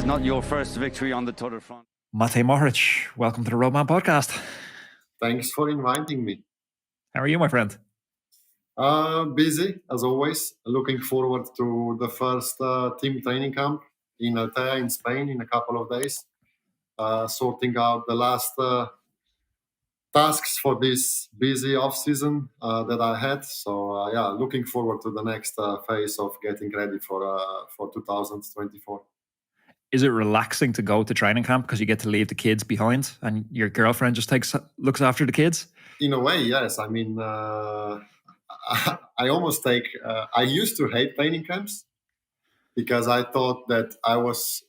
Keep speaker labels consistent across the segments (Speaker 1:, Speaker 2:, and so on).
Speaker 1: not your first victory on the Tour de France.
Speaker 2: Mohoric, welcome to the Roadman podcast.
Speaker 3: Thanks for inviting me.
Speaker 2: How are you, my friend?
Speaker 3: Busy, as always. Looking forward to the first team training camp in Altea in Spain in a couple of days. Sorting out the last tasks for this busy off-season that I had. So, looking forward to the next phase of getting ready for 2024.
Speaker 2: Is it relaxing to go to training camp because you get to leave the kids behind and your girlfriend just looks after the kids?
Speaker 3: In a way, yes. I mean, I almost take... I used to hate training camps because I thought that I was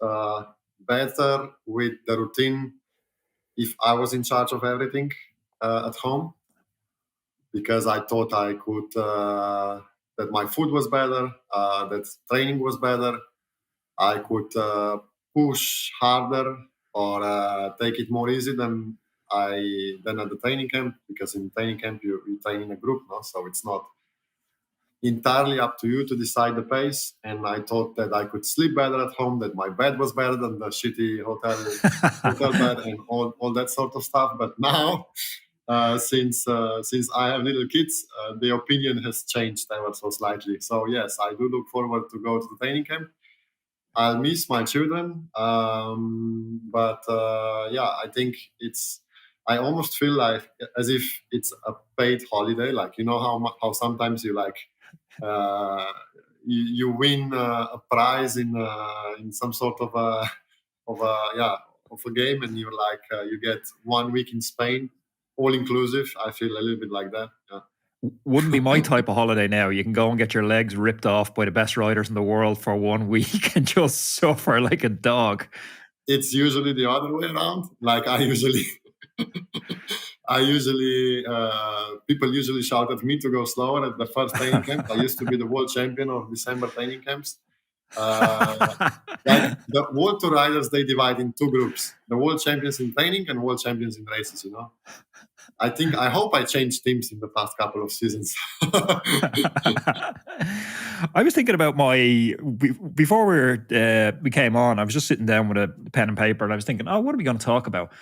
Speaker 3: better with the routine if I was in charge of everything at home, because I thought I could... that my food was better, that training was better. I could push harder or take it more easy than at the training camp, because in training camp you train in a group, no? So it's not entirely up to you to decide the pace. And I thought that I could sleep better at home, that my bed was better than the shitty hotel bed and all that sort of stuff. But now, since I have little kids, the opinion has changed ever so slightly. So yes, I do look forward to go to the training camp. I'll miss my children, but I think I almost feel like as if it's a paid holiday. Like, you know how sometimes you like you win a prize in some sort of a game, and you're like you get 1 week in Spain, all inclusive. I feel a little bit like that. Yeah.
Speaker 2: Wouldn't be my type of holiday now. You can go and get your legs ripped off by the best riders in the world for 1 week and just suffer like a dog.
Speaker 3: It's usually the other way around. Like people usually shout at me to go slower at the first training camp. I used to be the world champion of December training camps. Like the World Tour riders, they divide in two groups: the world champions in training and world champions in races. You know, I hope I changed teams in the past couple of seasons.
Speaker 2: I was thinking about before we came on, I was just sitting down with a pen and paper and I was thinking, what are we going to talk about?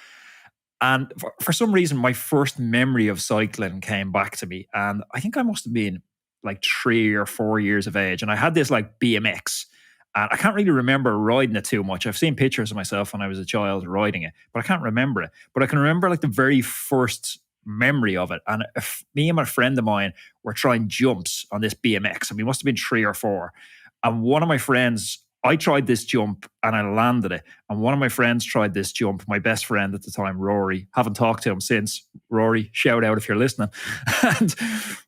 Speaker 2: And for some reason, my first memory of cycling came back to me. And I think I must have been like 3 or 4 years of age. And I had this like BMX. And I can't really remember riding it too much. I've seen pictures of myself when I was a child riding it, but I can't remember it. But I can remember like the very first memory of it. And me and my friend of mine were trying jumps on this BMX. And we must have been 3 or 4. And one of my friends... I tried this jump and I landed it. And one of my friends tried this jump, my best friend at the time, Rory. Haven't talked to him since. Rory, shout out if you're listening. And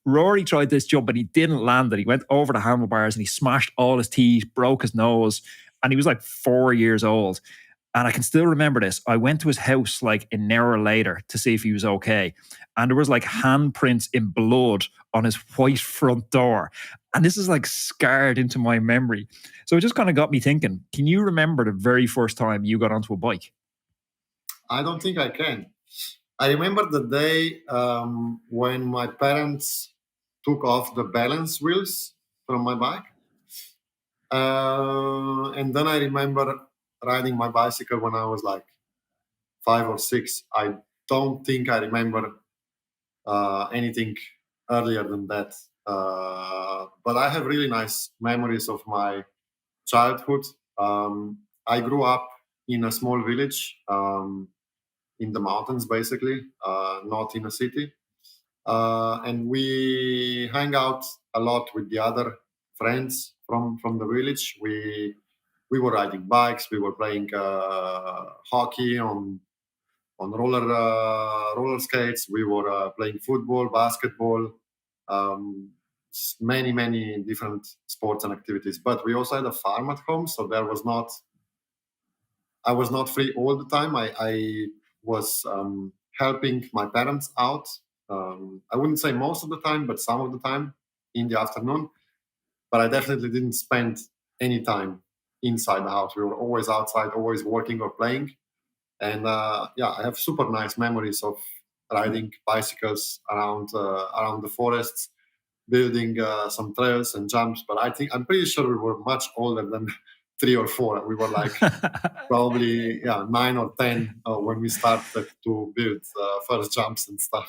Speaker 2: Rory tried this jump and he didn't land it. He went over the handlebars and he smashed all his teeth, broke his nose. And he was like 4 years old. And I can still remember this. I went to his house like an hour later to see if he was okay. And there was like handprints in blood on his white front door. And this is like scarred into my memory. So it just kind of got me thinking, can you remember the very first time you got onto a bike?
Speaker 3: I don't think I can. I remember the day when my parents took off the balance wheels from my bike. And then I remember riding my bicycle when I was like 5 or 6. I don't think I remember anything earlier than that. But I have really nice memories of my childhood. I grew up in a small village in the mountains, basically, not in a city. And we hang out a lot with the other friends from the village. We were riding bikes. We were playing hockey on roller skates. We were playing football, basketball, many different sports and activities. But we also had a farm at home, so I was not free all the time. I was helping my parents out. I wouldn't say most of the time, but some of the time in the afternoon. But I definitely didn't spend any time inside the house. We were always outside, always working or playing. And I have super nice memories of riding bicycles around the forests, building some trails and jumps. But I'm pretty sure we were much older 3 or 4. We were like probably 9 or 10 when we started to build first jumps and stuff.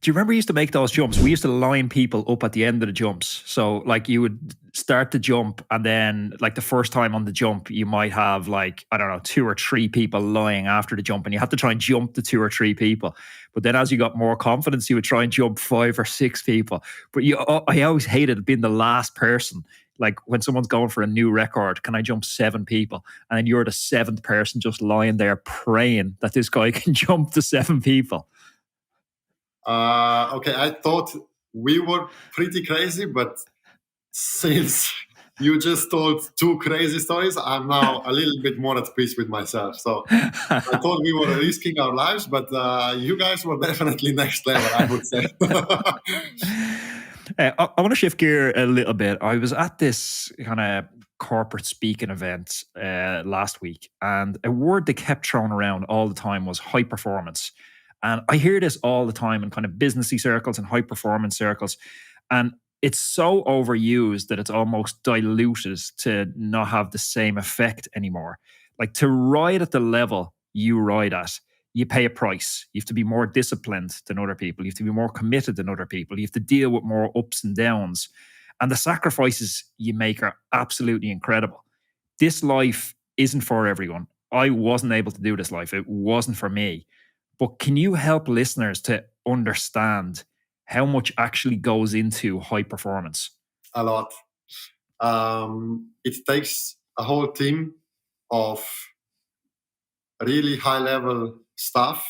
Speaker 2: Do you remember we used to make those jumps? We used to line people up at the end of the jumps. So like you would start the jump, and then like the first time on the jump, you might have like, I don't know, 2 or 3 people lying after the jump, and you have to try and jump the 2 or 3 people. But then as you got more confidence, you would try and jump 5 or 6 people. But I always hated being the last person. Like when someone's going for a new record, can I jump 7 people? And then you're the 7th person just lying there praying that this guy can jump the 7 people.
Speaker 3: Okay, I thought we were pretty crazy, but since you just told 2 crazy stories, I'm now a little bit more at peace with myself. So I thought we were risking our lives, but you guys were definitely next level, I would say.
Speaker 2: I want to shift gear a little bit. I was at this kind of corporate speaking event last week, and a word that kept thrown around all the time was high performance. And I hear this all the time in kind of businessy circles and high performance circles. And it's so overused that it's almost diluted to not have the same effect anymore. Like to ride at the level you ride at, you pay a price. You have to be more disciplined than other people. You have to be more committed than other people. You have to deal with more ups and downs. And the sacrifices you make are absolutely incredible. This life isn't for everyone. I wasn't able to do this life. It wasn't for me. But can you help listeners to understand how much actually goes into high performance?
Speaker 3: A lot. It takes a whole team of really high level staff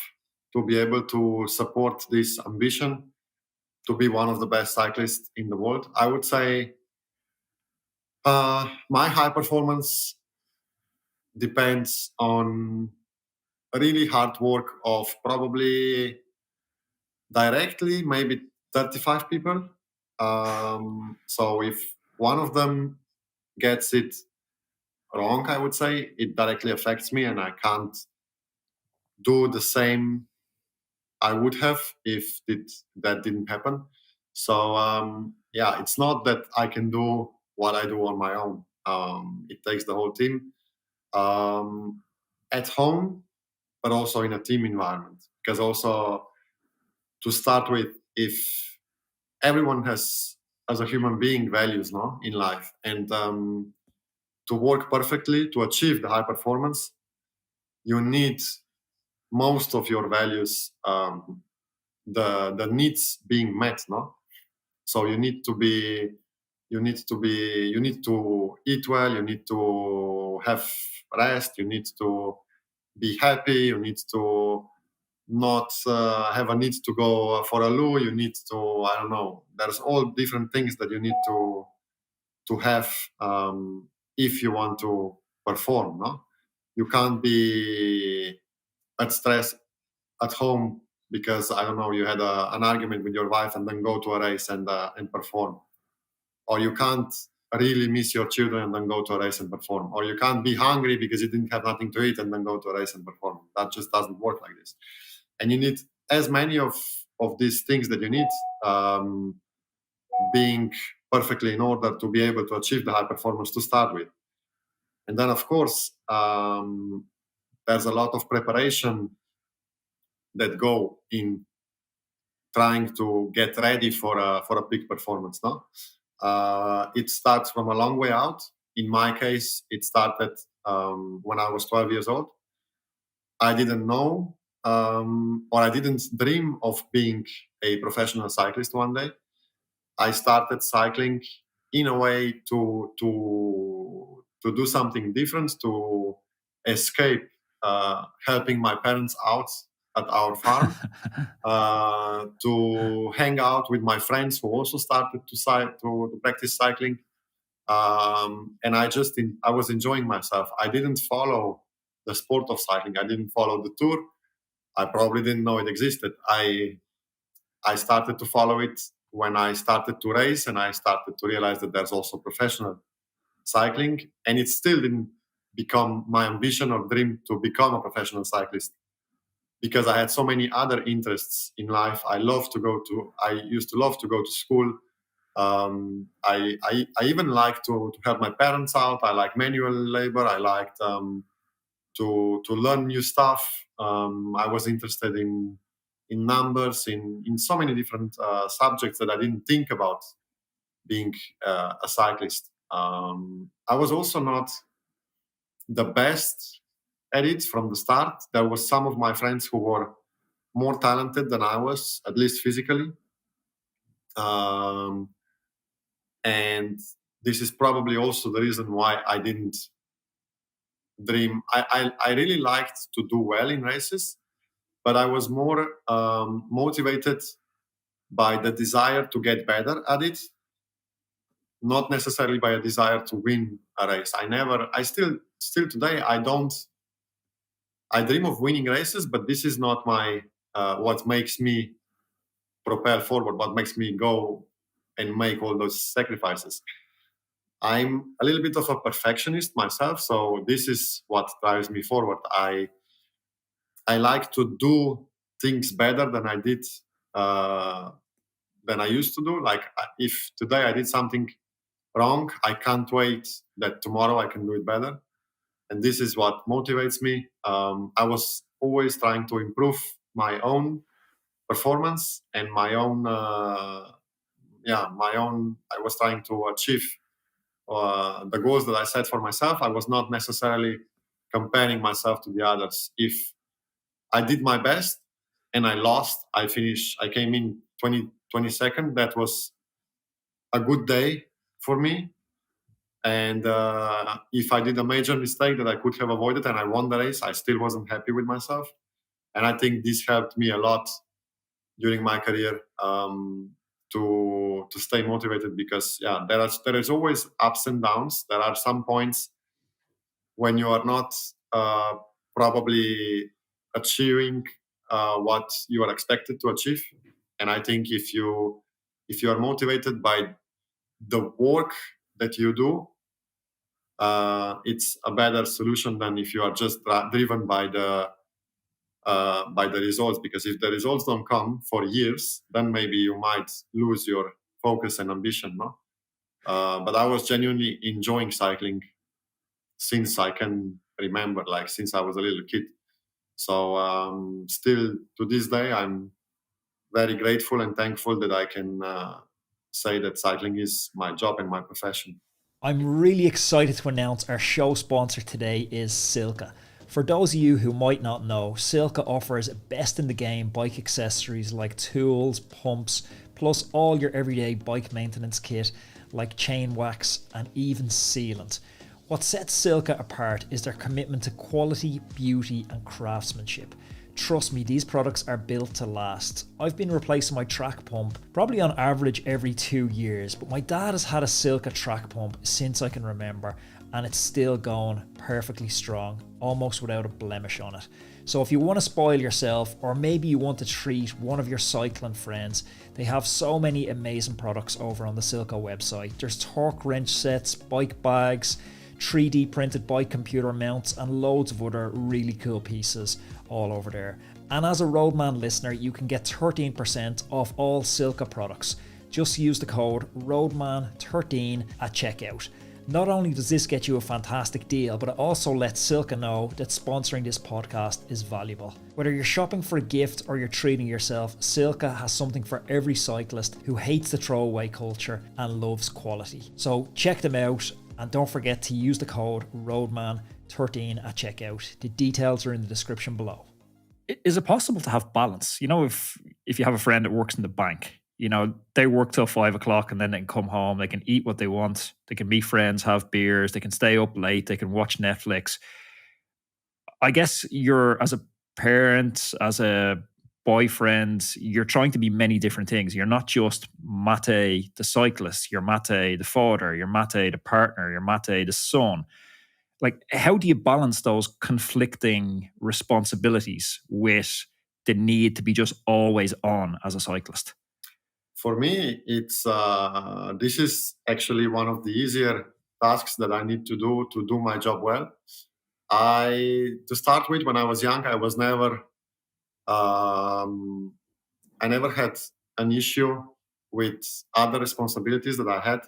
Speaker 3: to be able to support this ambition to be one of the best cyclists in the world. I would say my high performance depends on really hard work of probably directly maybe 35 people. So if one of them gets it wrong, I would say it directly affects me, and I can't do the same I would have if that didn't happen. So it's not that I can do what I do on my own. It takes the whole team at home, but also in a team environment. Because also, to start with, if everyone has, as a human being, values, no, in life, and to work perfectly to achieve the high performance, you need most of your values, the needs being met, no. So you need to eat well, you need to have rest, you need to be happy, you need to not have a need to go for a loo, you need to, I don't know, there's all different things that you need to have if you want to perform, no. You can't be at stress at home because, I don't know, you had an argument with your wife and then go to a race and perform. Or you can't really miss your children and then go to a race and perform. Or you can't be hungry because you didn't have nothing to eat and then go to a race and perform. That just doesn't work like this. And you need as many of these things that you need being perfectly in order to be able to achieve the high performance to start with. And then, of course, there's a lot of preparation that go in trying to get ready for a peak performance, no? It starts from a long way out. In my case, it started when I was 12 years old. I didn't know or I didn't dream of being a professional cyclist one day. I started cycling in a way to do something different, to escape helping my parents out at our farm, to hang out with my friends who also started to practice cycling, and I was enjoying myself. I didn't follow the sport of cycling. I didn't follow the tour. I probably didn't know it existed. I started to follow it when I started to race, and I started to realize that there's also professional cycling, and it still didn't become my ambition or dream to become a professional cyclist because I had so many other interests in life. I used to love to go to school. I even like to help my parents out. I like manual labor. I liked to learn new stuff. I was interested in numbers, in so many different subjects that I didn't think about being a cyclist. I was also not the best at it from the start. There was some of my friends who were more talented than I was, at least physically. Um, and this is probably also the reason why I didn't dream. I really liked to do well in races, but I was more motivated by the desire to get better at it, not necessarily by a desire to win a race. I still today, I dream of winning races, but this is not my, what makes me propel forward, what makes me go and make all those sacrifices. I'm a little bit of a perfectionist myself, so this is what drives me forward. I like to do things better than I did than I used to do. Like if today I did something wrong, I can't wait that tomorrow I can do it better. And this is what motivates me. I was always trying to improve my own performance and my own, my own. I was trying to achieve the goals that I set for myself. I was not necessarily comparing myself to the others. If I did my best and I lost, I came in 22nd. That was a good day for me. And if I did a major mistake that I could have avoided and I won the race, I still wasn't happy with myself. And I think this helped me a lot during my career to stay motivated, because there is always ups and downs. There are some points when you are not probably achieving what you are expected to achieve. And I think if you are motivated by the work that you do, it's a better solution than if you are just driven by the results. Because if the results don't come for years, then maybe you might lose your focus and ambition. No, but I was genuinely enjoying cycling since I can remember, like since I was a little kid. So still to this day, I'm very grateful and thankful that I can say that cycling is my job and my profession.
Speaker 4: I'm really excited to announce our show sponsor today is Silca. For those of you who might not know, Silca offers best in the game bike accessories like tools, pumps, plus all your everyday bike maintenance kit like chain wax and even sealant. What sets Silca apart is their commitment to quality, beauty and craftsmanship. Trust me, these products are built to last. I've been replacing my track pump probably on average every 2 years, but my dad has had a Silca track pump since I can remember, and it's still going perfectly strong, almost without a blemish on it. So if you want to spoil yourself, or maybe you want to treat one of your cycling friends, they have so many amazing products over on the Silca website. There's torque wrench sets, bike bags, 3D printed bike computer mounts and loads of other really cool pieces all over there. And as a Roadman listener, you can get 13% off all Silca products. Just use the code ROADMAN13 at checkout. Not only does this get you a fantastic deal, but it also lets Silca know that sponsoring this podcast is valuable. Whether you're shopping for a gift or you're treating yourself, Silca has something for every cyclist who hates the throwaway culture and loves quality. So check them out. And don't forget to use the code ROADMAN13 at checkout. The details are in the description below.
Speaker 2: Is it possible to have balance? You know, if you have a friend that works in the bank, you know, they work till 5 o'clock and then they can come home, they can eat what they want, they can meet friends, have beers, they can stay up late, they can watch Netflix. I guess you're, as a parent, as a boyfriend, you're trying to be many different things. You're not just Mate the cyclist, you're Mate the father, you're Mate the partner, you're Mate the son. Like, how do you balance those conflicting responsibilities with the need to be just always on as a cyclist?
Speaker 3: For me, it's this is actually one of the easier tasks that I need to do my job well. To start with, when I was young, I never had an issue with other responsibilities that I had.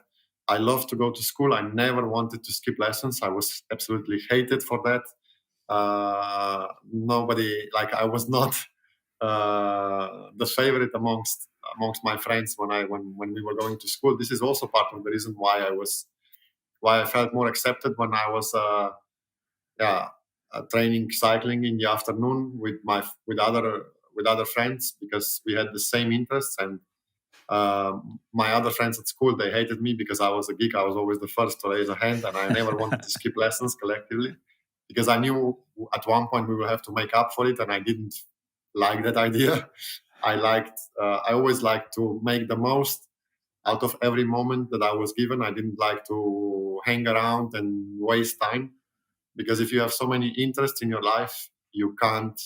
Speaker 3: I loved to go to school. I never wanted to skip lessons. I was absolutely hated for that. Nobody, like, I was not the favorite amongst my friends when we were going to school. This is also part of the reason why I felt more accepted when I was training cycling in the afternoon with other friends, because we had the same interests. And my other friends at school, they hated me because I was a geek. I was always the first to raise a hand, and I never wanted to skip lessons collectively, because I knew at one point we will have to make up for it, and I didn't like that idea. I always liked to make the most out of every moment that I was given. I didn't like to hang around and waste time, because if you have so many interests in your life, you can't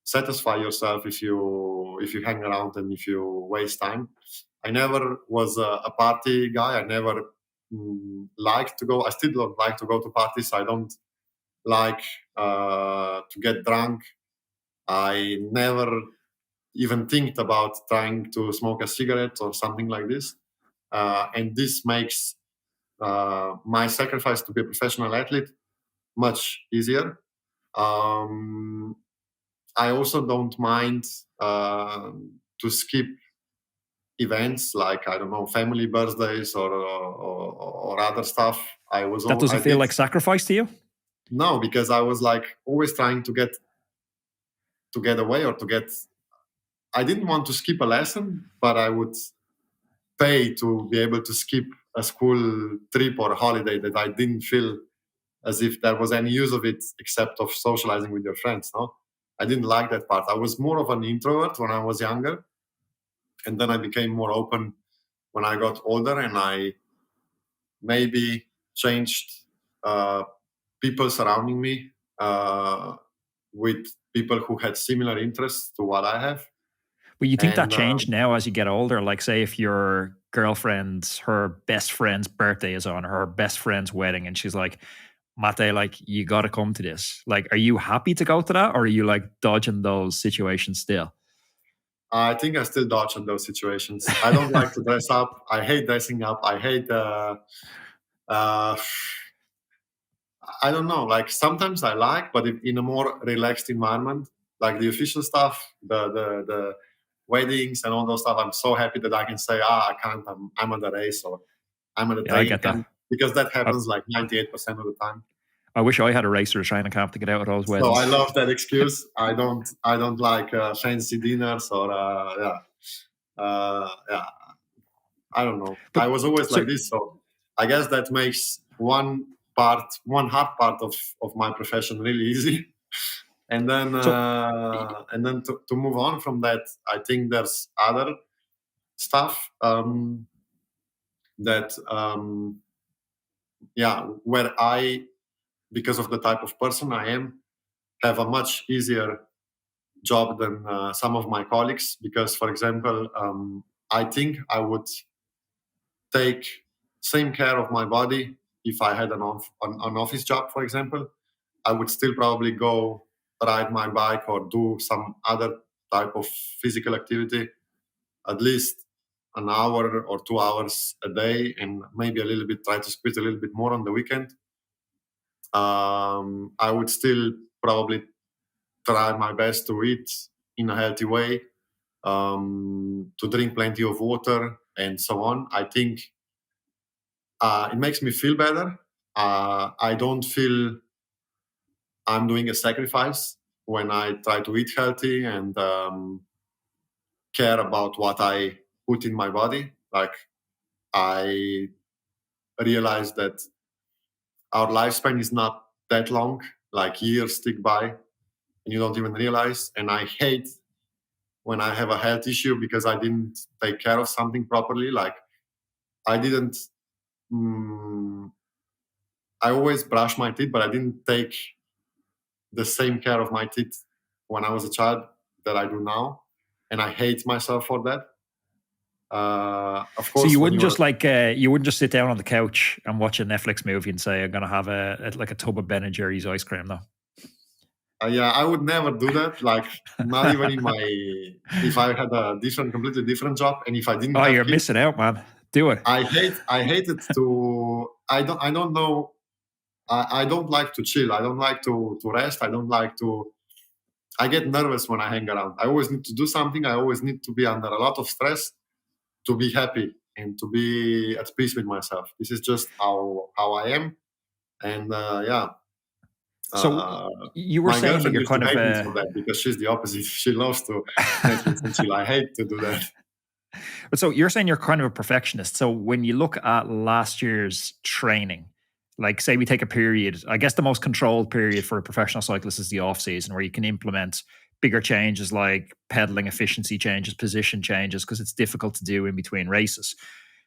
Speaker 3: satisfy yourself if you hang around and if you waste time. I never was a party guy. I never liked to go. I still don't like to go to parties. I don't like to get drunk. I never even think about trying to smoke a cigarette or something like this. And this makes my sacrifice to be a professional athlete much easier. I also don't mind to skip events like, I don't know, family birthdays or other stuff.
Speaker 2: That doesn't feel like sacrifice to you?
Speaker 3: No, because I was like always trying to get away or to get. I didn't want to skip a lesson, but I would pay to be able to skip a school trip or holiday that I didn't feel as if there was any use of it except of socializing with your friends. No, I didn't like that part. I was more of an introvert when I was younger, and then I became more open when I got older, and I maybe changed people surrounding me with people who had similar interests to what I have.
Speaker 2: But you think that changed now as you get older? Like, say, if your girlfriend's, her best friend's birthday is on, or her best friend's wedding, and she's like, Mate, like, you got to come to this. Like, are you happy to go to that, or are you like dodging those situations still?
Speaker 3: I think I still dodge in those situations. I don't like to dress up. I hate dressing up. I hate. I don't know. Like, sometimes I like, but in a more relaxed environment, like the official stuff, the weddings and all those stuff. I'm so happy that I can say, I can't. I'm at the race, or I'm at the training camp, because that happens like 98% of the time.
Speaker 2: I wish I had a race or a training camp to get out of those weddings.
Speaker 3: So I love that excuse. I don't like fancy dinners or I don't know. But I was always like this, so I guess that makes one hard part of my profession really easy. And then to move on from that, I think there's other stuff that where I, because of the type of person I am, have a much easier job than some of my colleagues. Because, for example, I think I would take same care of my body if I had an office job, for example. I would still probably go ride my bike or do some other type of physical activity at least an hour or 2 hours a day, and maybe try to squeeze a little bit more on the weekend. I would still probably try my best to eat in a healthy way, to drink plenty of water, and so on. I think it makes me feel better. I don't feel I'm doing a sacrifice when I try to eat healthy and care about what I put in my body. Like, I realize that our lifespan is not that long. Like, years tick by and you don't even realize. And I hate when I have a health issue because I didn't take care of something properly. Like, I didn't. I always brush my teeth, but I didn't take the same care of my teeth when I was a child that I do now, and I hate myself for that. Of course.
Speaker 2: So you wouldn't just sit down on the couch and watch a Netflix movie and say, "I'm going to have a tub of Ben and Jerry's ice cream," though.
Speaker 3: Yeah, I would never do that. Like, not even in my, if I had a completely different job, and if I didn't
Speaker 2: Oh,
Speaker 3: have
Speaker 2: you're
Speaker 3: kids,
Speaker 2: missing out, man. Do it.
Speaker 3: I hated to. I don't know. I don't like to chill. I don't like to rest. I don't like to. I get nervous when I hang around. I always need to do something. I always need to be under a lot of stress to be happy and to be at peace with myself. This is just how I am. And yeah.
Speaker 2: So you were
Speaker 3: My
Speaker 2: saying that
Speaker 3: girlfriend
Speaker 2: you're
Speaker 3: used to
Speaker 2: kind of
Speaker 3: hate me for that because she's the opposite. She loves to Netflix and chill. I hate to do that.
Speaker 2: But so you're saying you're kind of a perfectionist. So when you look at last year's training, like say we take a period, I guess the most controlled period for a professional cyclist is the off season, where you can implement bigger changes like pedaling efficiency changes, position changes, because it's difficult to do in between races.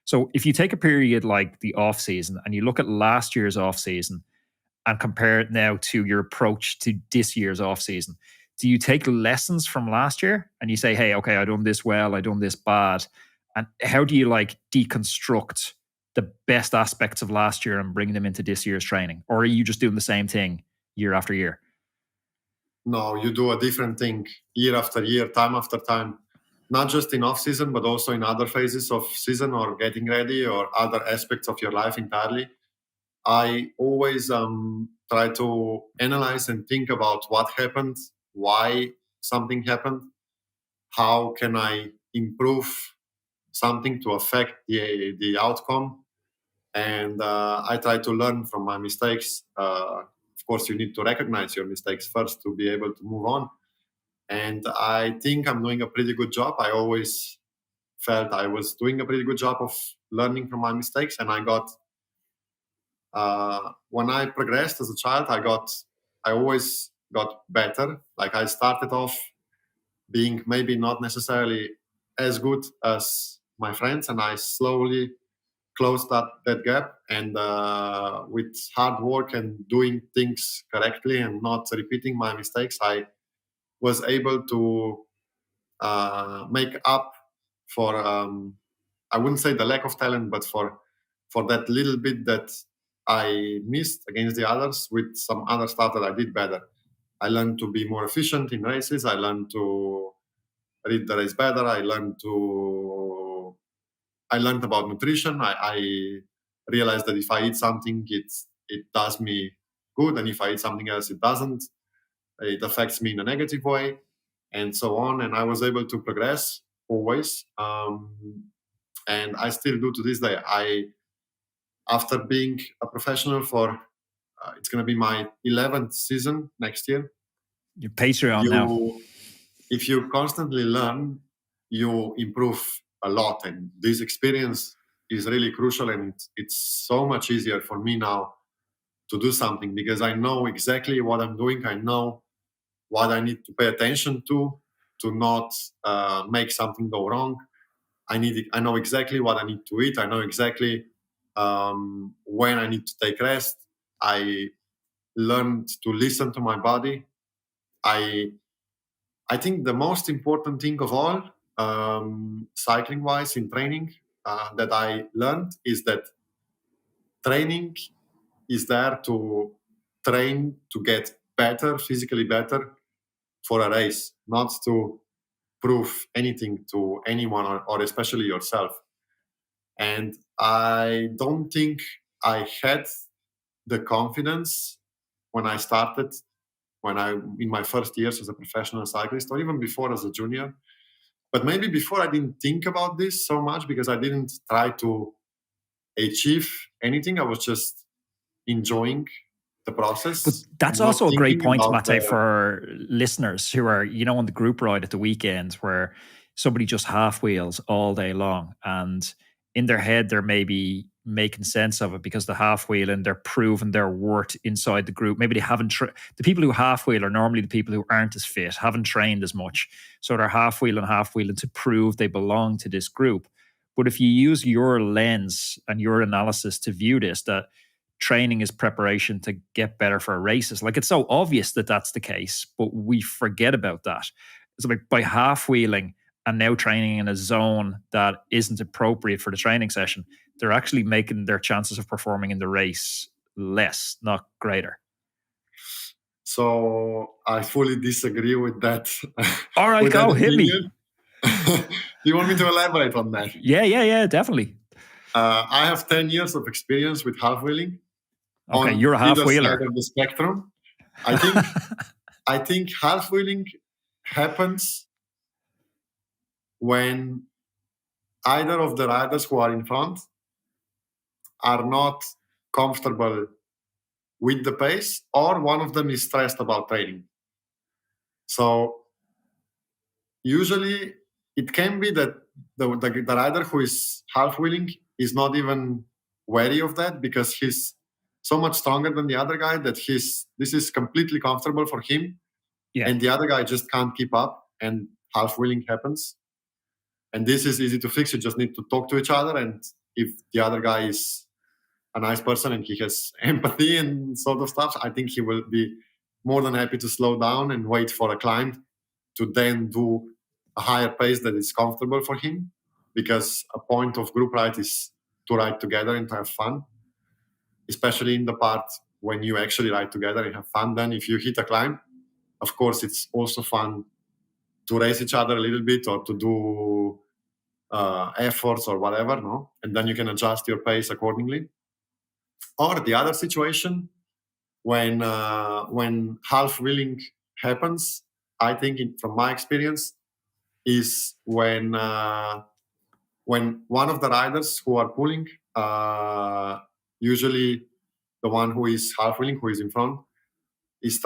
Speaker 2: So if you take a period like the off season and you look at last year's off season and compare it now to your approach to this year's off season, do you take lessons from last year and you say, hey, okay, I done this well, I done this bad, and how do you like deconstruct the best aspects of last year and bring them into this year's training? Or are you just doing the same thing year after year?
Speaker 3: No, you do a different thing year after year, time after time, not just in off season, but also in other phases of season or getting ready or other aspects of your life entirely. I always try to analyze and think about what happened, why something happened, how can I improve something to affect the outcome, and I try to learn from my mistakes. Of course, you need to recognize your mistakes first to be able to move on. And I think I'm doing a pretty good job. I always felt I was doing a pretty good job of learning from my mistakes, and I got when I progressed as a child, I always got better. Like I started off being maybe not necessarily as good as my friends, and I slowly closed that gap. And with hard work and doing things correctly and not repeating my mistakes, I was able to make up for I wouldn't say the lack of talent, but for that little bit that I missed against the others with some other stuff that I did better. I learned to be more efficient in races. I learned to read the race better. I learned about nutrition. I realized that if I eat something, it does me good, and if I eat something else, it doesn't. It affects me in a negative way, and so on. And I was able to progress always, and I still do to this day. After being a professional for it's going to be my 11th season next year.
Speaker 2: Your Patreon now.
Speaker 3: If you constantly learn, you improve a lot, and this experience is really crucial. And it's so much easier for me now to do something because I know exactly what I'm doing. I know what I need to pay attention to not make something go wrong. I know exactly what I need to eat. I know exactly when I need to take rest. I learned to listen to my body. I think the most important thing of all, cycling wise in training, that I learned is that training is there to train to get better, physically better for a race, not to prove anything to anyone or especially yourself. And I don't think I had the confidence when I started, when I in my first years as a professional cyclist, or even before as a junior. But maybe before I didn't think about this so much because I didn't try to achieve anything. I was just enjoying the process.
Speaker 2: But that's
Speaker 3: and not
Speaker 2: also a great
Speaker 3: thinking
Speaker 2: point,
Speaker 3: about
Speaker 2: Mate, for listeners who are, on the group ride at the weekend where somebody just half wheels all day long. And in their head, they're maybe making sense of it because the half wheel and they're proving their worth inside the group. Maybe they haven't, the people who half wheel are normally the people who aren't as fit, haven't trained as much. So they're half wheeling to prove they belong to this group. But if you use your lens and your analysis to view this, that training is preparation to get better for races. Like it's so obvious that that's the case, but we forget about that. So like by half wheeling and now training in a zone that isn't appropriate for the training session, they're actually making their chances of performing in the race less, not greater.
Speaker 3: So I fully disagree with that.
Speaker 2: All right,
Speaker 3: with
Speaker 2: go,
Speaker 3: that
Speaker 2: hit me.
Speaker 3: opinion. Do you want me to elaborate on that?
Speaker 2: Yeah, definitely.
Speaker 3: I have 10 years of experience with half wheeling.
Speaker 2: Okay,
Speaker 3: on
Speaker 2: you're a
Speaker 3: either
Speaker 2: half-wheeler.
Speaker 3: side of the spectrum. I think half wheeling happens when either of the riders who are in front are not comfortable with the pace, or one of them is stressed about training. So usually it can be that the rider who is half wheeling is not even wary of that, because he's so much stronger than the other guy that this is completely comfortable for him.
Speaker 2: Yeah.
Speaker 3: And the other guy just can't keep up, and half wheeling happens. And this is easy to fix. You just need to talk to each other. And if the other guy is a nice person and he has empathy and sort of stuff, I think he will be more than happy to slow down and wait for a climb to then do a higher pace that is comfortable for him. Because a point of group ride is to ride together and to have fun, especially in the part when you actually ride together and have fun. Then if you hit a climb, of course, it's also fun to race each other a little bit, or to do efforts or whatever, no? And then you can adjust your pace accordingly. Or the other situation, when half wheeling happens, I think from my experience, is when one of the riders who are pulling, usually the one who is half wheeling, who is in front, is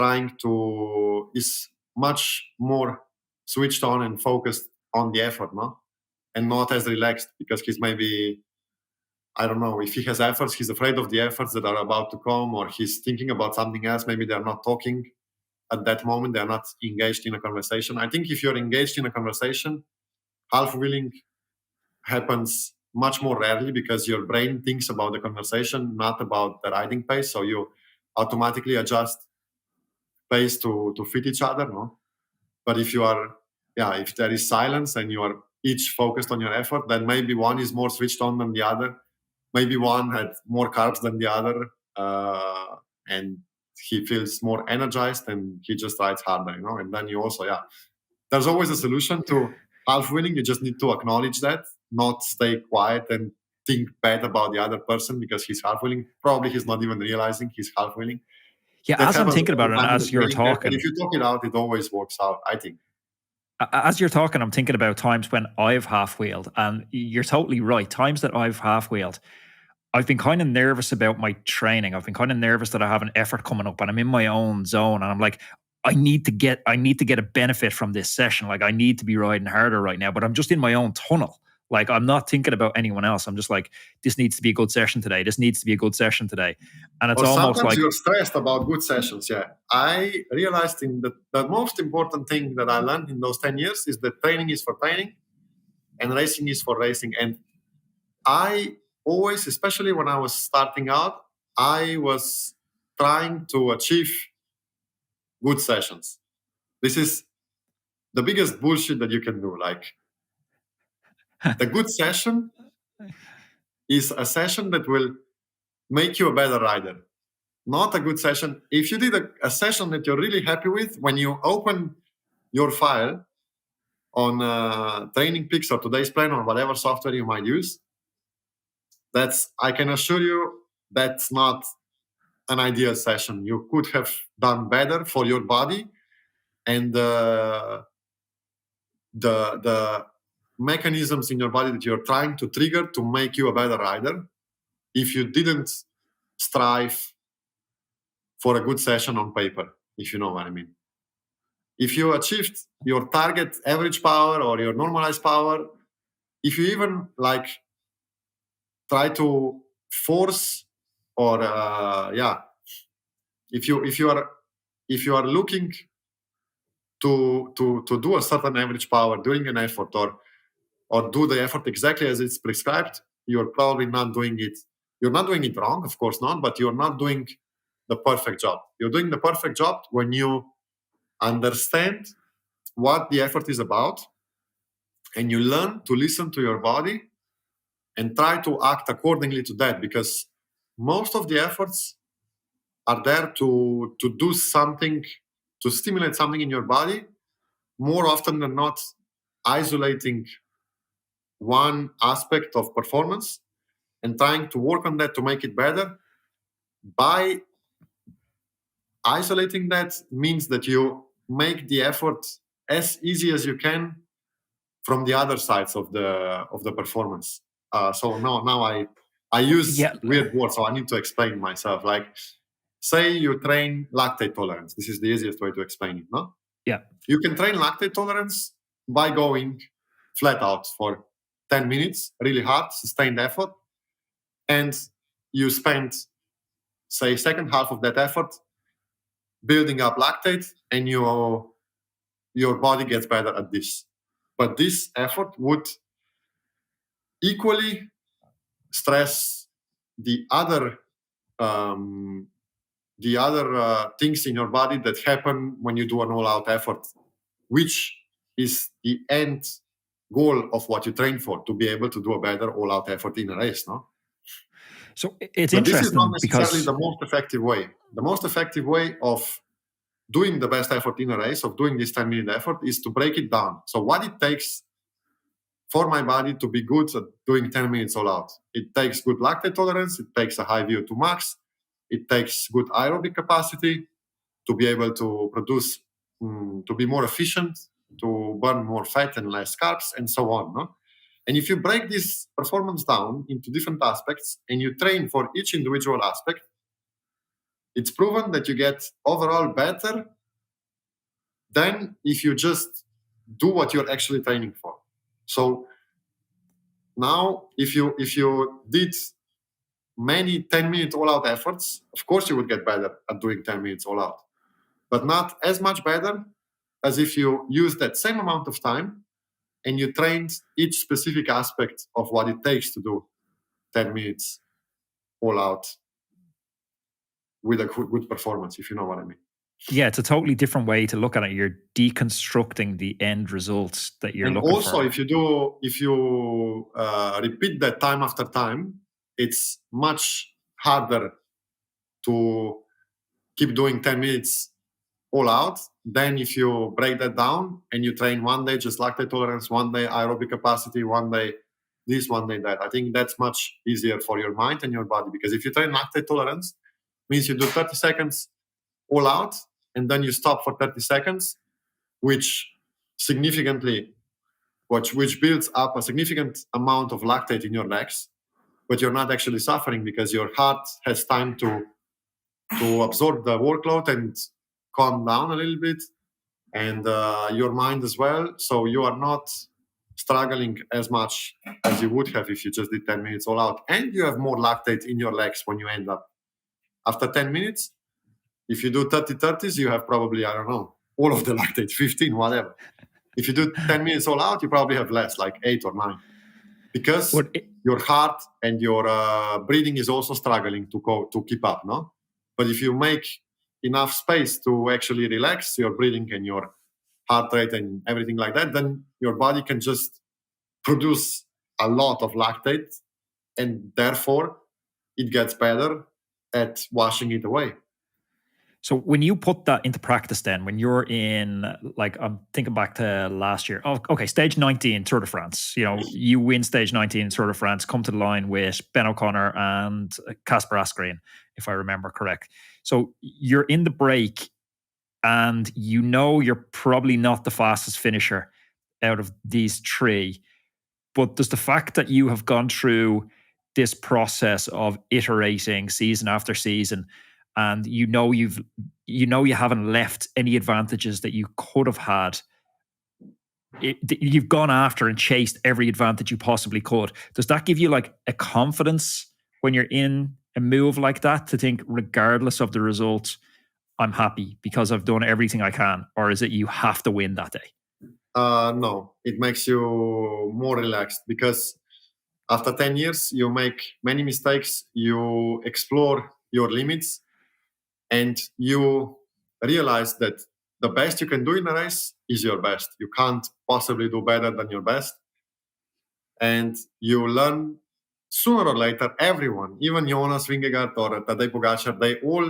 Speaker 3: much more switched on and focused on the effort, no? And not as relaxed, because he's maybe, I don't know, if he has efforts, he's afraid of the efforts that are about to come, or he's thinking about something else. Maybe they're not talking at that moment. They're not engaged in a conversation. I think if you're engaged in a conversation, half wheeling happens much more rarely, because your brain thinks about the conversation, not about the riding pace. So you automatically adjust pace to fit each other, no? But if there is silence and you are each focused on your effort, then maybe one is more switched on than the other. Maybe one had more carbs than the other, and he feels more energized and he just rides harder, you know. And then you also, there's always a solution to half winning. You just need to acknowledge that, not stay quiet and think bad about the other person because he's half willing. Probably he's not even realizing he's half willing.
Speaker 2: Yeah,
Speaker 3: That
Speaker 2: as I'm
Speaker 3: happens
Speaker 2: thinking
Speaker 3: all
Speaker 2: about
Speaker 3: the
Speaker 2: it, and
Speaker 3: time in
Speaker 2: as
Speaker 3: the
Speaker 2: you're
Speaker 3: training camp,
Speaker 2: talking,
Speaker 3: and if you talk it out, it always works out, I think.
Speaker 2: as you're talking, I'm thinking about times when I've half wheeled, and you're totally right. Times that I've half wheeled, I've been kind of nervous about my training. I've been kind of nervous that I have an effort coming up and I'm in my own zone, and I'm like, I need to get a benefit from this session. Like, I need to be riding harder right now, but I'm just in my own tunnel. Like, I'm not thinking about anyone else. I'm just like, this needs to be a good session today. This needs to be a good session today. And it's
Speaker 3: Or
Speaker 2: almost
Speaker 3: sometimes
Speaker 2: like,
Speaker 3: you're stressed about good sessions. Yeah, I realized the most important thing that I learned in those 10 years is that training is for training and racing is for racing. And I always, especially when I was starting out, I was trying to achieve good sessions. This is the biggest bullshit that you can do. Like, the good session is a session that will make you a better rider. Not a good session. If you did a session that you're really happy with, when you open your file on Training Peaks or Today's Plan or whatever software you might use, I can assure you, that's not an ideal session. You could have done better for your body, and the mechanisms in your body that you're trying to trigger to make you a better rider, if you didn't strive for a good session on paper, if you know what I mean. If you achieved your target average power or your normalized power, if you even like try to force, or if you are looking to do a certain average power during an effort, or do the effort exactly as it's prescribed, you're probably not doing it. You're not doing it wrong, of course not, but you're not doing the perfect job. You're doing the perfect job when you understand what the effort is about, and you learn to listen to your body and try to act accordingly to that, because most of the efforts are there to do something, to stimulate something in your body, more often than not isolating one aspect of performance and trying to work on that to make it better. By isolating that means that you make the effort as easy as you can from the other sides of the performance. So now I use weird words, so I need to explain myself. Like, say you train lactate tolerance. This is the easiest way to explain it, no?
Speaker 2: Yeah.
Speaker 3: You can train lactate tolerance by going flat out for 10 minutes, really hard, sustained effort, and you spend, say, second half of that effort building up lactate, and your body gets better at this. But this effort would equally stress the other things in your body that happen when you do an all-out effort, which is the end goal of what you train for, to be able to do a better all-out effort in a race, no?
Speaker 2: So it's
Speaker 3: but
Speaker 2: interesting
Speaker 3: this is not necessarily
Speaker 2: because
Speaker 3: the most effective way. The most effective way of doing the best effort in a race, of doing this 10-minute effort, is to break it down. So what it takes for my body to be good at doing 10 minutes all out. It takes good lactate tolerance. It takes a high VO2 max. It takes good aerobic capacity to be able to produce, to be more efficient, to burn more fat and less carbs, and so on. No? And if you break this performance down into different aspects and you train for each individual aspect, it's proven that you get overall better than if you just do what you're actually training for. So now, if you did many 10-minute all-out efforts, of course you would get better at doing 10 minutes all-out, but not as much better as if you use that same amount of time and you trained each specific aspect of what it takes to do 10 minutes all-out with a good performance, if you know what I mean.
Speaker 2: Yeah, it's a totally different way to look at it. You're deconstructing the end results that you're looking for.
Speaker 3: And also, if you repeat that time after time, it's much harder to keep doing 10 minutes all out than if you break that down and you train one day just lactate tolerance, one day aerobic capacity, one day this, one day that. I think that's much easier for your mind and your body, because if you train lactate tolerance, means you do 30 seconds all out, and then you stop for 30 seconds, which builds up a significant amount of lactate in your legs, but you're not actually suffering because your heart has time to absorb the workload and calm down a little bit, and your mind as well. So you are not struggling as much as you would have if you just did 10 minutes all out. And you have more lactate in your legs when you end up. After 10 minutes, if you do 30-30s, you have probably, I don't know, all of the lactate, 15, whatever. If you do 10 minutes all out, you probably have less, like 8 or 9. Because your heart and your breathing is also struggling to keep up, no? But if you make enough space to actually relax your breathing and your heart rate and everything like that, then your body can just produce a lot of lactate, and therefore it gets better at washing it away.
Speaker 2: So when you put that into practice, then when you're in, like, I'm thinking back to last year. Oh, okay, stage 19 Tour de France. You know, you win stage 19 Tour de France, come to the line with Ben O'Connor and Casper Asgreen, if I remember correct. So you're in the break, and you know you're probably not the fastest finisher out of these three. But does the fact that you have gone through this process of iterating season after season, and you haven't left any advantages that you could have had, you've gone after and chased every advantage you possibly could, does that give you like a confidence when you're in a move like that to think, regardless of the results, I'm happy because I've done everything I can? Or is it you have to win that day?
Speaker 3: No, it makes you more relaxed, because after 10 years, you make many mistakes, you explore your limits, and you realize that the best you can do in a race is your best. You can't possibly do better than your best. And you learn sooner or later, everyone, even Jonas Vingegaard or Tadej Pogacar, they all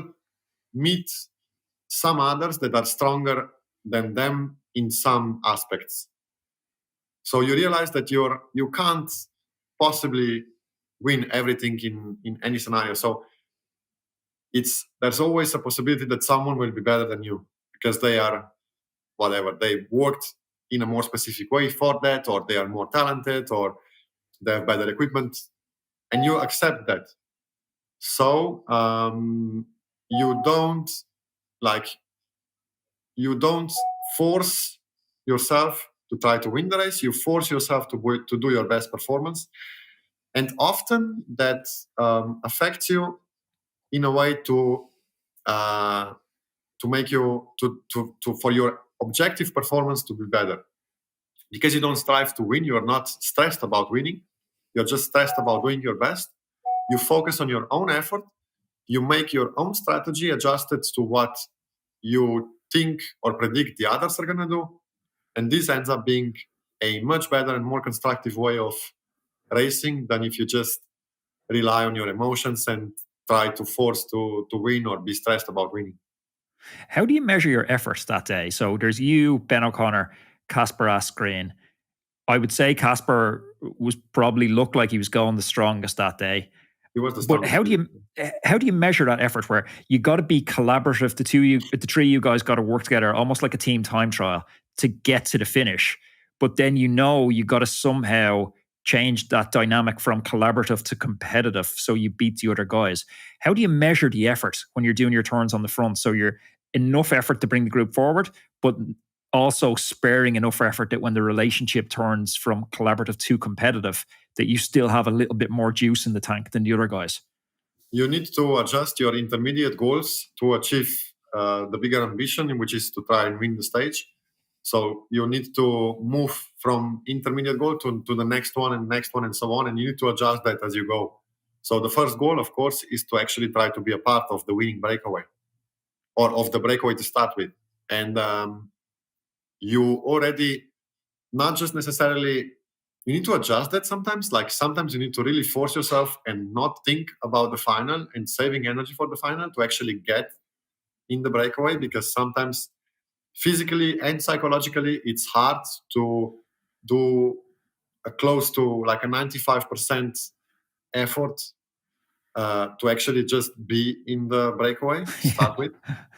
Speaker 3: meet some others that are stronger than them in some aspects. So you realize that you can't possibly win everything in any scenario. So there's always a possibility that someone will be better than you because they are whatever. They worked in a more specific way for that, or they are more talented, or they have better equipment, and you accept that. So you don't force yourself to try to win the race. You force yourself to do your best performance, and often that affects you in a way to make you to for your objective performance to be better, because you don't strive to win. You're not stressed about winning. You're just stressed about doing your best. You focus on your own effort. You make your own strategy adjusted to what you think or predict the others are going to do. And this ends up being a much better and more constructive way of racing than if you just rely on your emotions and try to force to win or be stressed about winning.
Speaker 2: How do you measure your efforts that day? So there's you, Ben O'Connor, Casper Asgreen. I would say Casper was probably looked like he was going the strongest that day.
Speaker 3: He was the
Speaker 2: But
Speaker 3: strongest.
Speaker 2: how do you measure that effort where you got to be collaborative? The three of you guys got to work together, almost like a team time trial, to get to the finish. But then you got to somehow change that dynamic from collaborative to competitive, so you beat the other guys. How do you measure the effort when you're doing your turns on the front? So you're enough effort to bring the group forward, but also sparing enough effort that when the relationship turns from collaborative to competitive, that you still have a little bit more juice in the tank than the other guys.
Speaker 3: You need to adjust your intermediate goals to achieve the bigger ambition, which is to try and win the stage. So you need to move from intermediate goal to the next one and so on, and you need to adjust that as you go. So the first goal, of course, is to actually try to be a part of the winning breakaway, or of the breakaway to start with. And you already, not just necessarily, you need to adjust that sometimes. Like sometimes you need to really force yourself and not think about the final and saving energy for the final to actually get in the breakaway, because sometimes physically and psychologically it's hard to do close to like a 95% effort to actually just be in the breakaway to start with.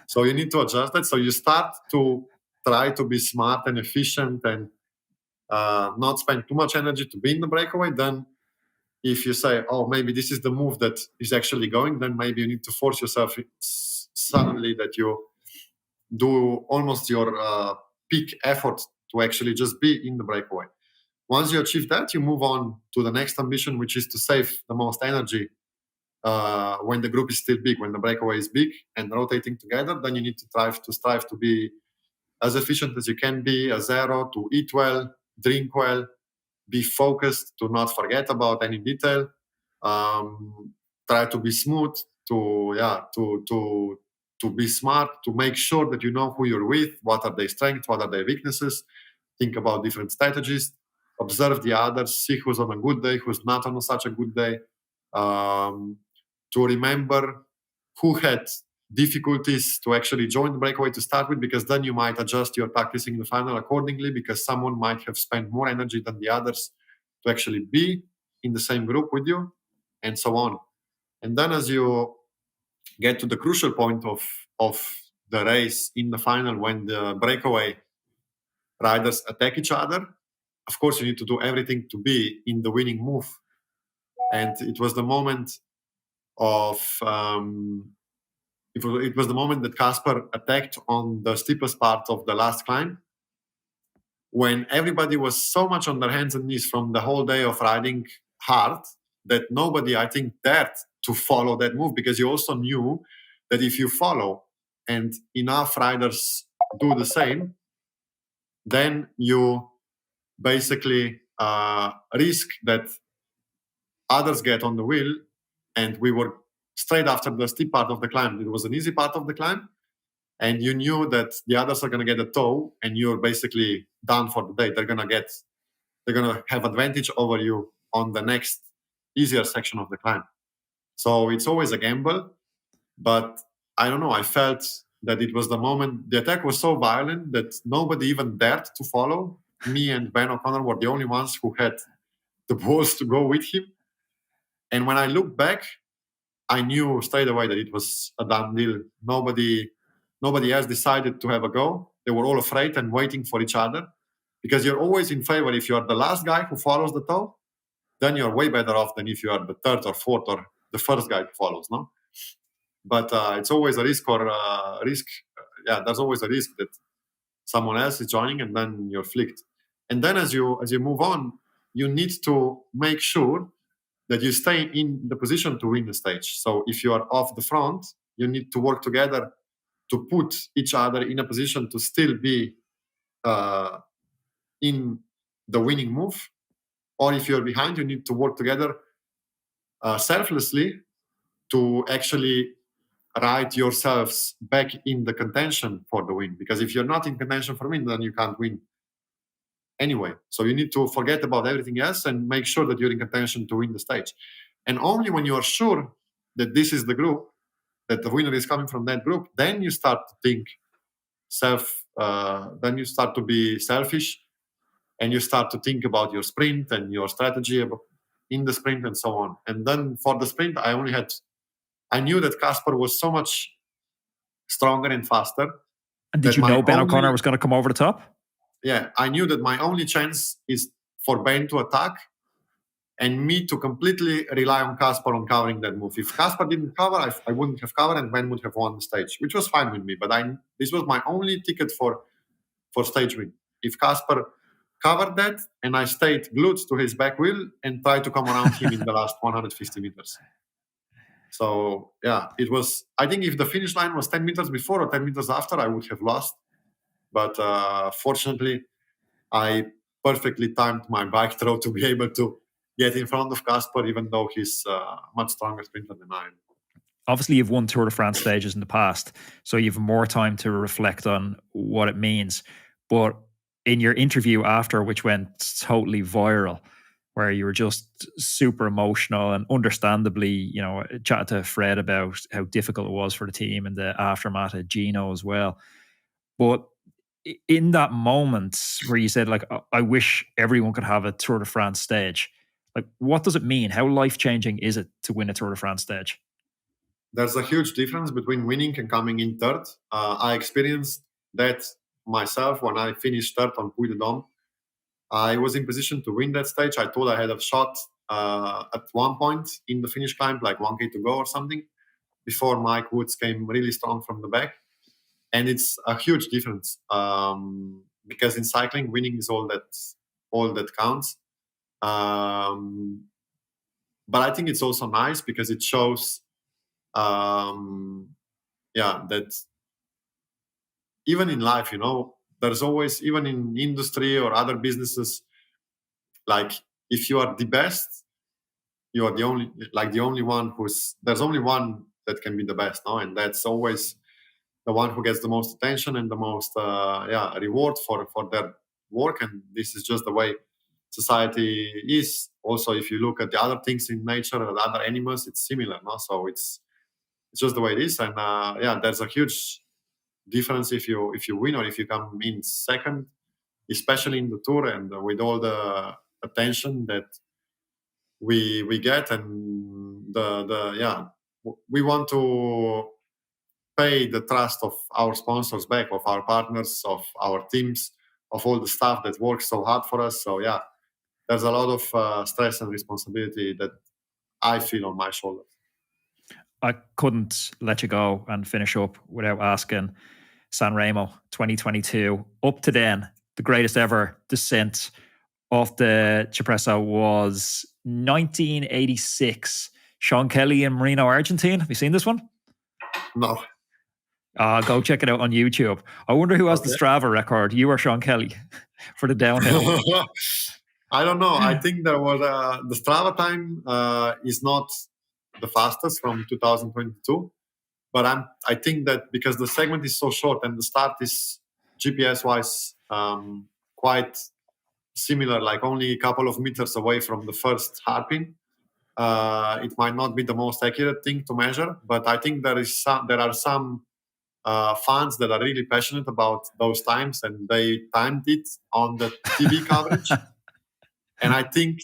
Speaker 3: So you need to adjust that. So you start to try to be smart and efficient and not spend too much energy to be in the breakaway. Then if you say, oh, maybe this is the move that is actually going, then maybe you need to force yourself suddenly that you do almost your peak effort to actually just be in the breakaway. Once you achieve that, you move on to the next ambition, which is to save the most energy when the group is still big, when the breakaway is big and rotating together. Then you need to strive to be as efficient as you can be, a zero, to eat well, drink well, be focused, to not forget about any detail, try to be smooth, to be smart, to make sure that you know who you're with, what are their strengths, what are their weaknesses, think about different strategies, observe the others, see who's on a good day, who's not on such a good day, to remember who had difficulties to actually join the breakaway to start with, because then you might adjust your tactics in the final accordingly, because someone might have spent more energy than the others to actually be in the same group with you, and so on. And then as you get to the crucial point of the race in the final, when the breakaway riders attack each other, of course you need to do everything to be in the winning move. And it was the moment of it was the moment that Casper attacked on the steepest part of the last climb, when everybody was so much on their hands and knees from the whole day of riding hard that nobody, I think, dared to follow that move, because you also knew that if you follow and enough riders do the same, then you basically risk that others get on the wheel. And we were straight after the steep part of the climb. It was an easy part of the climb, and you knew that the others are going to get a tow, and you're basically done for the day. They're going to have advantage over you on the next easier section of the climb. So it's always a gamble, but I don't know, I felt that it was the moment. The attack was so violent that nobody even dared to follow. Me and Ben O'Connor were the only ones who had the balls to go with him. And when I looked back, I knew straight away that it was a done deal. Nobody else decided to have a go. They were all afraid and waiting for each other, because you're always in favor. If you're the last guy who follows the toe, then you're way better off than if you are the third or fourth or the first guy who follows, no? But it's always a risk there's always a risk that someone else is joining and then you're flicked. And then as you move on, you need to make sure that you stay in the position to win the stage. So if you are off the front, you need to work together to put each other in a position to still be in the winning move. Or if you're behind, you need to work together selflessly to actually ride yourselves back in the contention for the win. Because if you're not in contention for win, then you can't win anyway. So you need to forget about everything else and make sure that you're in contention to win the stage. And only when you are sure that this is the group, that the winner is coming from that group, then you start to think then you start to be selfish, and you start to think about your sprint and your strategy in the sprint and so on. And then for the sprint, I knew that Casper was so much stronger and faster.
Speaker 2: And did you know Ben O'Connor was going to come over the top?
Speaker 3: Yeah, I knew that my only chance is for Ben to attack and me to completely rely on Casper on covering that move. If Casper didn't cover, I wouldn't have covered and Ben would have won the stage, which was fine with me. But this was my only ticket for stage win. If Casper covered that and I stayed glued to his back wheel and tried to come around him in the last 150 meters. So, yeah, it was, I think if the finish line was 10 meters before or 10 meters after, I would have lost. But fortunately, I perfectly timed my bike throw to be able to get in front of Casper, even though he's much stronger sprinter than I am.
Speaker 2: Obviously, you've won Tour de France stages in the past, so you have more time to reflect on what it means. But in your interview after, which went totally viral, where you were just super emotional and understandably, chatted to Fred about how difficult it was for the team and the aftermath of Gino as well. But in that moment where you said, like, I wish everyone could have a Tour de France stage, like, what does it mean? How life-changing is it to win a Tour de France stage?
Speaker 3: There's a huge difference between winning and coming in third. I experienced that myself when I finished third on Puy de Dôme. I was in position to win that stage. I thought I had a shot at one point in the finish climb, like 1K to go or something, before Mike Woods came really strong from the back. And it's a huge difference because in cycling, winning is all that counts. But I think it's also nice because it shows, that even in life, there's always, even in industry or other businesses, like if you are the best, you are the only one there's only one that can be the best, no? And that's always the one who gets the most attention and the most reward for their work. And this is just the way society is. Also, if you look at the other things in nature and other animals, it's similar, no? So it's just the way it is. And there's a huge difference if you win or if you come in second, especially in the Tour and with all the attention that we get. And we want to pay the trust of our sponsors back, of our partners, of our teams, of all the staff that works so hard for us. So there's a lot of stress and responsibility that I feel on my shoulders.
Speaker 2: I couldn't let you go and finish up without asking Sanremo 2022. Up to then, the greatest ever descent off the Cipressa was 1986. Sean Kelly in Merino, Argentina. Have you seen this one?
Speaker 3: No.
Speaker 2: Go check it out on YouTube. I wonder who has the Strava record, you or Sean Kelly, for the downhill.
Speaker 3: I don't know. I think there was the Strava time is not the fastest from 2022, but I think that because the segment is so short and the start is GPS wise quite similar, like only a couple of meters away from the first hairpin, it might not be the most accurate thing to measure, but I think there are some fans that are really passionate about those times, and they timed it on the TV coverage. And I think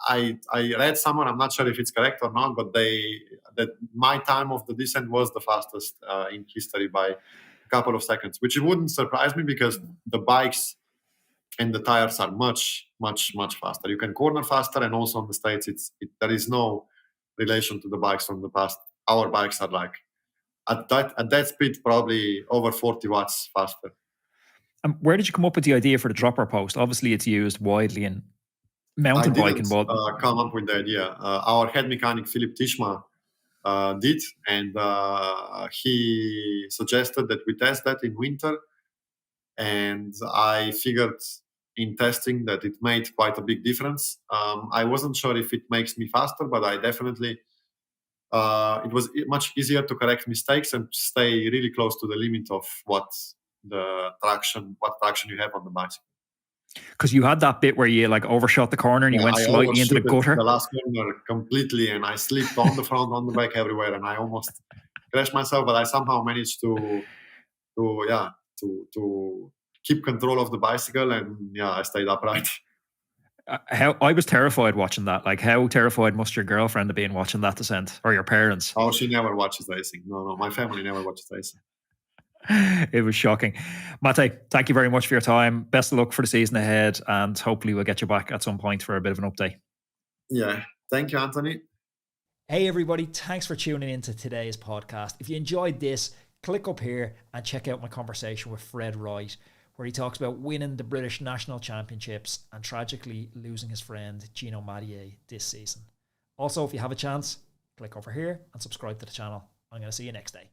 Speaker 3: I read somewhere, I'm not sure if it's correct or not, but that my time of the descent was the fastest in history by a couple of seconds, which it wouldn't surprise me because the bikes and the tires are much, much, much faster. You can corner faster, and also on the States, there is no relation to the bikes from the past. Our bikes are like at that speed, probably over 40 watts faster.
Speaker 2: And where did you come up with the idea for the dropper post? Obviously, it's used widely in mountain biking, but
Speaker 3: come up with the idea. Our head mechanic Philip Tishma did, and he suggested that we test that in winter. And I figured in testing that it made quite a big difference. I wasn't sure if it makes me faster, but I definitely it was much easier to correct mistakes and stay really close to the limit of what traction you have on the bicycle.
Speaker 2: Because you had that bit where you like overshot the corner and you went slightly into the gutter.
Speaker 3: The last corner completely, and I slipped on the front, on the back, everywhere, and I almost crashed myself. But I somehow managed to keep control of the bicycle, and I stayed upright.
Speaker 2: I was terrified watching that. Like, how terrified must your girlfriend have been watching that descent, or your parents?
Speaker 3: Oh, she never watches racing. No, my family never watches racing.
Speaker 2: It was shocking. Mate, thank you very much for your time. Best of luck for the season ahead, and hopefully we'll get you back at some point for a bit of an update.
Speaker 3: Yeah, thank you, Anthony.
Speaker 4: Hey everybody, thanks for tuning into today's podcast. If you enjoyed this, click up here and check out my conversation with Fred Wright, where he talks about winning the British National Championships and tragically losing his friend Gino Mattier this season. Also, if you have a chance, click over here and subscribe to the channel. I'm going to see you next day.